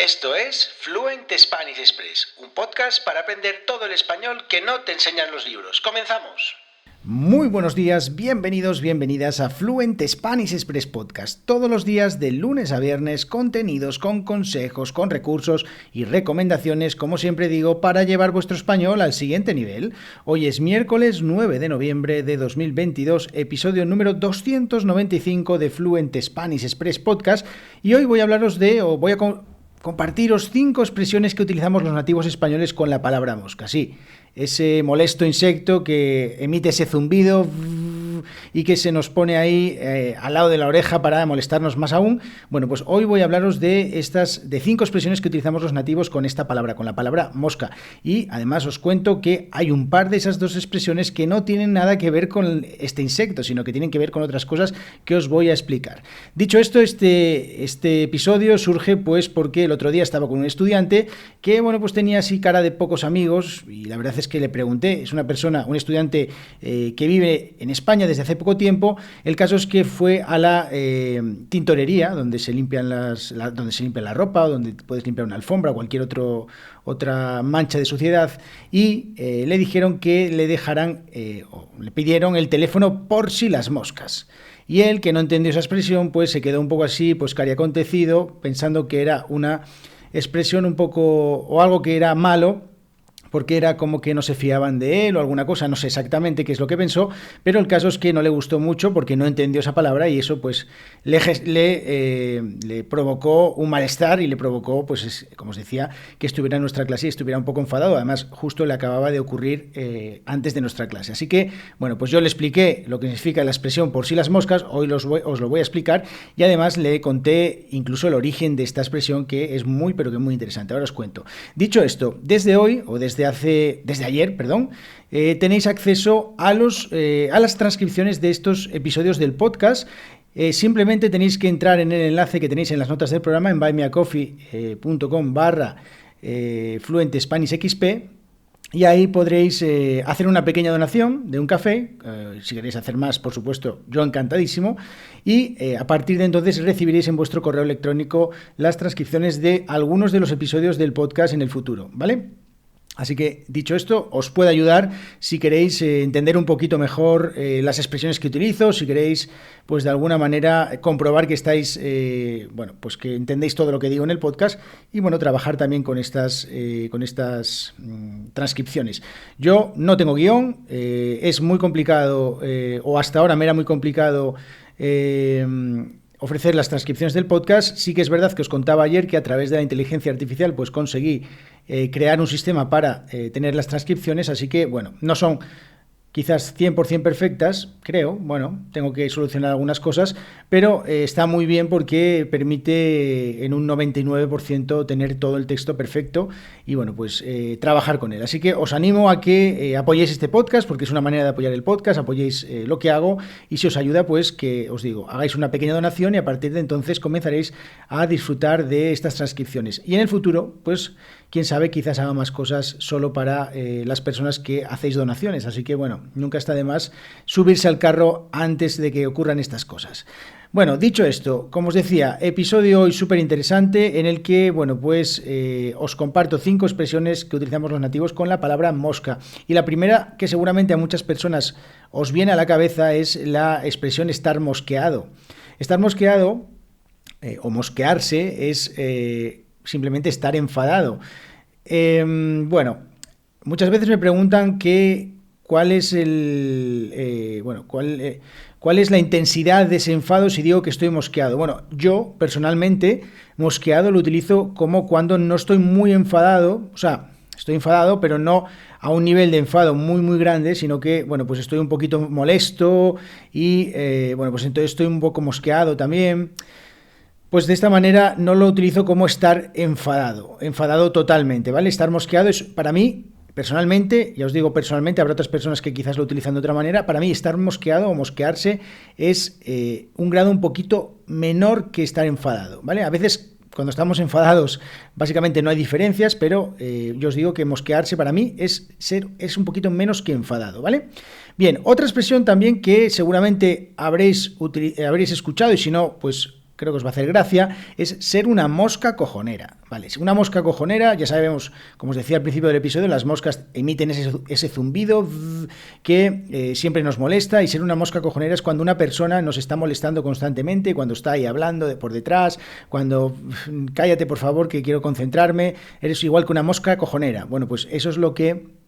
Esto es Fluent Spanish Express, un podcast para aprender todo el español que no te enseñan los libros. ¡Comenzamos! Muy buenos días, bienvenidas a Fluent Spanish Express Podcast. Todos los días de lunes a viernes, contenidos con consejos, con recursos y recomendaciones, como siempre digo, para llevar vuestro español al siguiente nivel. Hoy es miércoles 9 de noviembre de 2022, episodio número 295 de Fluent Spanish Express Podcast, y hoy voy a hablaros compartiros 5 expresiones que utilizamos los nativos españoles con la palabra mosca. Sí, ese molesto insecto que emite ese zumbido y que se nos pone ahí al lado de la oreja para molestarnos más aún. Bueno, pues hoy voy a hablaros de 5 expresiones que utilizamos los nativos con esta palabra, con la palabra mosca. Y además os cuento que hay un par de esas 2 expresiones que no tienen nada que ver con este insecto, sino que tienen que ver con otras cosas que os voy a explicar. Dicho esto, este episodio surge pues porque el otro día estaba con un estudiante que, bueno, pues tenía así cara de pocos amigos, y la verdad es que le pregunté, es un estudiante que vive en España desde hace poco tiempo. El caso es que fue a la tintorería, donde se limpian la ropa, donde puedes limpiar una alfombra o cualquier otra mancha de suciedad, y le dijeron que le dejaran, o le pidieron el teléfono por si las moscas. Y él, que no entendió esa expresión, pues se quedó un poco así, pues cariacontecido, pensando que era una expresión un poco, o algo que era malo, porque era como que no se fiaban de él o alguna cosa, no sé exactamente qué es lo que pensó, pero el caso es que no le gustó mucho porque no entendió esa palabra, y eso pues le provocó un malestar y le provocó, pues como os decía, que estuviera en nuestra clase y estuviera un poco enfadado. Además, justo le acababa de ocurrir antes de nuestra clase. Así que, bueno, pues yo le expliqué lo que significa la expresión por si las moscas, hoy os lo voy a explicar, y además le conté incluso el origen de esta expresión, que es muy, pero que muy interesante. Ahora os cuento. Dicho esto, desde hoy, o desde ayer, tenéis acceso a las transcripciones de estos episodios del podcast. Simplemente tenéis que entrar en el enlace que tenéis en las notas del programa en buymeacoffee.com/Fluent Spanish XP, y ahí podréis hacer una pequeña donación de un café. Si queréis hacer más, por supuesto, yo encantadísimo. Y a partir de entonces recibiréis en vuestro correo electrónico las transcripciones de algunos de los episodios del podcast en el futuro, ¿vale? Así que, dicho esto, os puede ayudar si queréis entender un poquito mejor las expresiones que utilizo, si queréis, pues de alguna manera, comprobar que estáis, pues que entendéis todo lo que digo en el podcast, y bueno, trabajar también con estas transcripciones. Yo no tengo guión, es muy complicado, o hasta ahora me era muy complicado ofrecer las transcripciones del podcast. Sí que es verdad que os contaba ayer que a través de la inteligencia artificial pues conseguí crear un sistema para tener las transcripciones, así que bueno, no son quizás 100% perfectas, creo, bueno, tengo que solucionar algunas cosas, pero está muy bien porque permite en un 99% tener todo el texto perfecto y bueno, pues trabajar con él. Así que os animo a que apoyéis este podcast, porque es una manera de apoyar el podcast, apoyéis lo que hago, y si os ayuda, pues que os digo, hagáis una pequeña donación y a partir de entonces comenzaréis a disfrutar de estas transcripciones. Y en el futuro, pues quién sabe, quizás haga más cosas solo para las personas que hacéis donaciones. Así que bueno, nunca está de más subirse al carro antes de que ocurran estas cosas. Bueno, dicho esto, como os decía, episodio hoy súper interesante en el que, bueno, pues os comparto 5 expresiones que utilizamos los nativos con la palabra mosca. Y la primera, que seguramente a muchas personas os viene a la cabeza, es la expresión estar mosqueado. Estar mosqueado o mosquearse es simplemente estar enfadado. Bueno, muchas veces me preguntan cuál es cuál es la intensidad de ese enfado si digo que estoy mosqueado. Bueno, yo personalmente mosqueado lo utilizo como cuando no estoy muy enfadado, o sea, estoy enfadado, pero no a un nivel de enfado muy muy grande, sino que, bueno, pues estoy un poquito molesto y, pues entonces estoy un poco mosqueado también. Pues de esta manera no lo utilizo como estar enfadado totalmente, ¿vale? Estar mosqueado es, para mí, personalmente, ya os digo personalmente, habrá otras personas que quizás lo utilizan de otra manera, para mí estar mosqueado o mosquearse es un grado un poquito menor que estar enfadado, ¿vale? A veces cuando estamos enfadados básicamente no hay diferencias, pero yo os digo que mosquearse para mí es un poquito menos que enfadado, ¿vale? Bien, otra expresión también que seguramente habréis escuchado, y si no, pues creo que os va a hacer gracia, es ser una mosca cojonera. Vale, una mosca cojonera, ya sabemos, como os decía al principio del episodio, las moscas emiten ese zumbido que siempre nos molesta, y ser una mosca cojonera es cuando una persona nos está molestando constantemente, cuando está ahí hablando por detrás, cuando cállate por favor que quiero concentrarme, eres igual que una mosca cojonera. Bueno, pues eso es lo que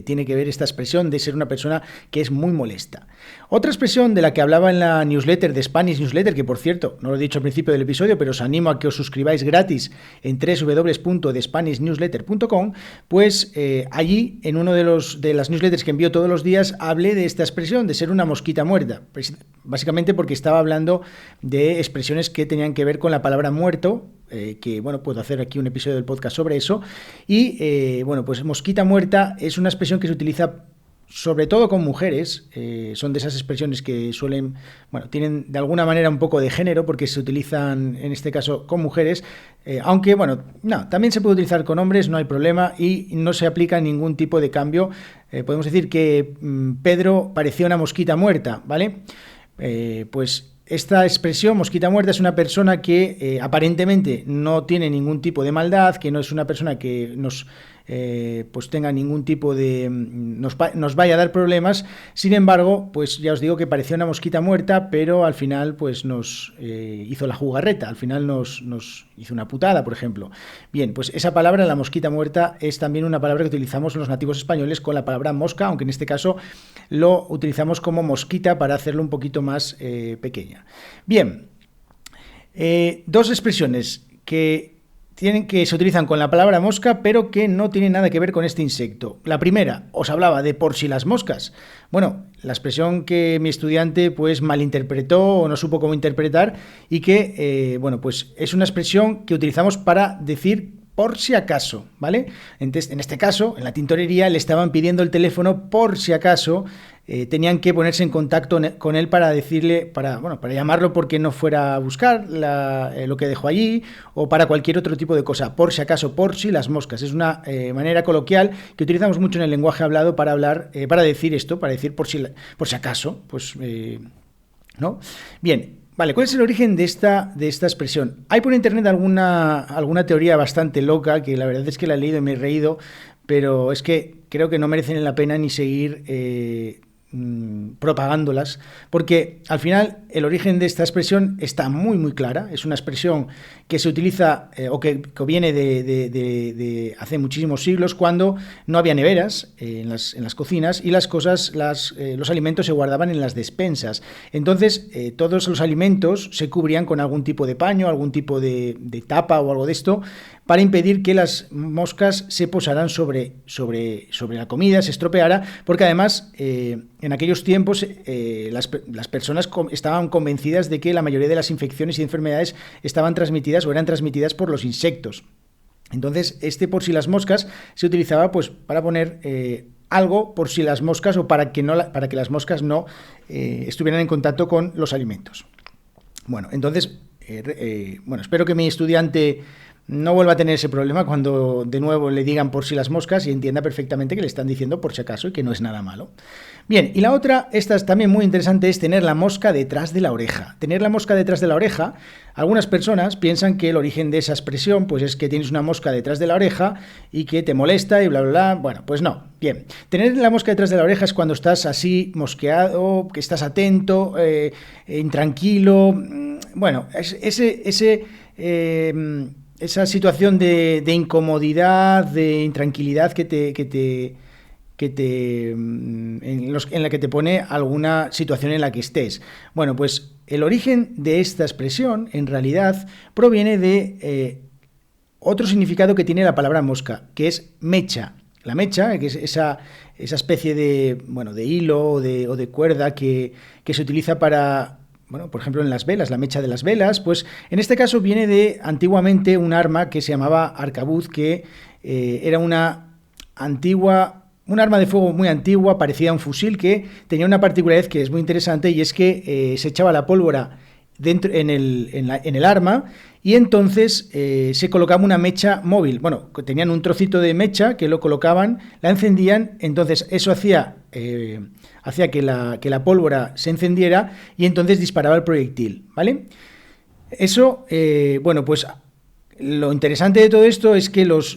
tiene que ver esta expresión de ser una persona que es muy molesta. Otra expresión de la que hablaba en la newsletter de Spanish Newsletter, que por cierto, no lo he dicho al principio del episodio, pero os animo a que os suscribáis gratis en www.thespanishnewsletter.com, pues allí, en uno de las newsletters que envío todos los días, hablé de esta expresión de ser una mosquita muerta, pues, básicamente porque estaba hablando de expresiones que tenían que ver con la palabra muerto, que bueno, puedo hacer aquí un episodio del podcast sobre eso, y bueno, pues mosquita muerta es una expresión que se utiliza sobre todo con mujeres, son de esas expresiones que suelen, bueno, tienen de alguna manera un poco de género porque se utilizan en este caso con mujeres, aunque bueno, no, también se puede utilizar con hombres, no hay problema y no se aplica ningún tipo de cambio. Podemos decir que Pedro parecía una mosquita muerta, ¿vale? Pues esta expresión, mosquita muerta, es una persona que aparentemente no tiene ningún tipo de maldad, que no es una persona que pues tenga ningún tipo de... nos vaya a dar problemas. Sin embargo, pues ya os digo que parecía una mosquita muerta, pero al final pues nos hizo la jugarreta, al final nos hizo una putada, por ejemplo. Bien, pues esa palabra, la mosquita muerta, es también una palabra que utilizamos los nativos españoles con la palabra mosca, aunque en este caso lo utilizamos como mosquita para hacerlo un poquito más pequeña. Bien, dos expresiones que se utilizan con la palabra mosca, pero que no tienen nada que ver con este insecto. La primera, os hablaba de por si las moscas. Bueno, la expresión que mi estudiante pues malinterpretó o no supo cómo interpretar y que, bueno, pues es una expresión que utilizamos para decir por si acaso, ¿vale? Entonces, en este caso, en la tintorería le estaban pidiendo el teléfono por si acaso tenían que ponerse en contacto con él para decirle, para llamarlo porque no fuera a buscar lo que dejó allí o para cualquier otro tipo de cosa. Por si acaso, por si las moscas. Es una manera coloquial que utilizamos mucho en el lenguaje hablado para hablar, para decir esto, para decir por si acaso, pues, ¿no? Bien. Vale, ¿cuál es el origen de esta expresión? Hay por internet alguna teoría bastante loca, que la verdad es que la he leído y me he reído, pero es que creo que no merecen la pena ni seguir propagándolas, porque al final el origen de esta expresión está muy muy clara. Es una expresión que se utiliza o que viene de hace muchísimos siglos, cuando no había neveras en las cocinas y los alimentos se guardaban en las despensas. Entonces todos los alimentos se cubrían con algún tipo de paño, algún tipo de tapa o algo de esto, para impedir que las moscas se posaran sobre la comida, se estropeara, porque además en aquellos tiempos las personas estaban convencidas de que la mayoría de las infecciones y enfermedades estaban transmitidas o eran transmitidas por los insectos. Entonces, por si las moscas se utilizaba pues para poner algo por si las moscas o para que las moscas no estuvieran en contacto con los alimentos. Bueno, entonces, espero que mi estudiante no vuelva a tener ese problema cuando de nuevo le digan por si las moscas y entienda perfectamente que le están diciendo por si acaso y que no es nada malo. Bien, y la otra, esta es también muy interesante, es tener la mosca detrás de la oreja. Tener la mosca detrás de la oreja, algunas personas piensan que el origen de esa expresión pues es que tienes una mosca detrás de la oreja y que te molesta y bla, bla, bla. Bueno, pues no. Bien, tener la mosca detrás de la oreja es cuando estás así mosqueado, que estás atento, intranquilo. Bueno, esa situación de incomodidad, de intranquilidad en la que te pone alguna situación en la que estés. Bueno, pues el origen de esta expresión en realidad proviene de otro significado que tiene la palabra mosca, que es mecha. La mecha, que es esa especie de hilo o de cuerda que se utiliza para... Bueno, por ejemplo, en las velas, la mecha de las velas, pues en este caso viene de antiguamente un arma que se llamaba arcabuz, que era un arma de fuego muy antigua, parecida a un fusil, que tenía una particularidad que es muy interesante, y es que se echaba la pólvora dentro en el arma y entonces se colocaba una mecha móvil. Bueno, tenían un trocito de mecha que lo colocaban, la encendían, entonces eso hacía hacía que la pólvora se encendiera y entonces disparaba el proyectil, ¿vale? Eso, bueno, pues lo interesante de todo esto es que los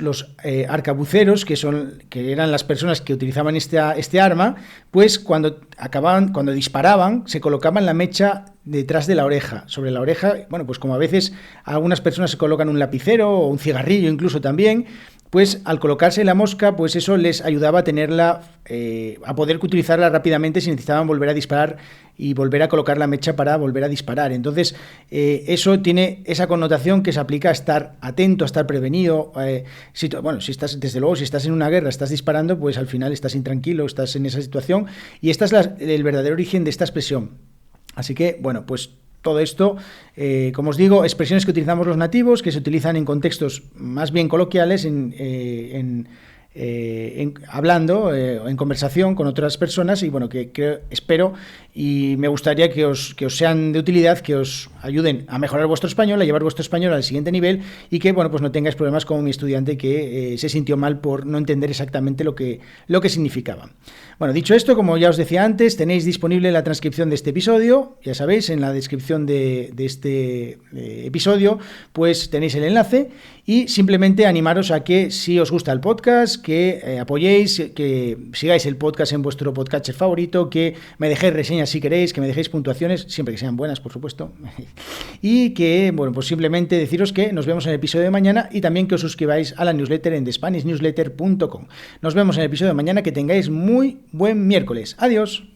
arcabuceros, que eran las personas que utilizaban este arma, pues cuando disparaban, se colocaban la mecha detrás de la oreja, sobre la oreja. Bueno, pues como a veces algunas personas se colocan un lapicero o un cigarrillo incluso también, pues al colocarse la mosca, pues eso les ayudaba a tenerla, a poder utilizarla rápidamente si necesitaban volver a disparar y volver a colocar la mecha para volver a disparar. Entonces, eso tiene esa connotación que se aplica a estar atento, a estar prevenido. Si estás, desde luego, si estás en una guerra, estás disparando, pues al final estás intranquilo, estás en esa situación, y este es el verdadero origen de esta expresión. Así que, bueno, pues todo esto, como os digo, expresiones que utilizamos los nativos, que se utilizan en contextos más bien coloquiales, hablando, en conversación con otras personas, y bueno, espero y me gustaría que os sean de utilidad, que os ayuden a mejorar vuestro español, a llevar vuestro español al siguiente nivel, y que, bueno, pues no tengáis problemas como mi estudiante que se sintió mal por no entender exactamente lo que significaba. Bueno, dicho esto, como ya os decía antes, tenéis disponible la transcripción de este episodio, ya sabéis, en la descripción de este episodio, pues tenéis el enlace, y simplemente animaros a que, si os gusta el podcast, que apoyéis, que sigáis el podcast en vuestro podcatcher favorito, que me dejéis reseñas si queréis, que me dejéis puntuaciones, siempre que sean buenas, por supuesto, y que, bueno, pues simplemente deciros que nos vemos en el episodio de mañana, y también que os suscribáis a la newsletter en thespanishnewsletter.com. Nos vemos en el episodio de mañana, que tengáis muy buen miércoles. Adiós.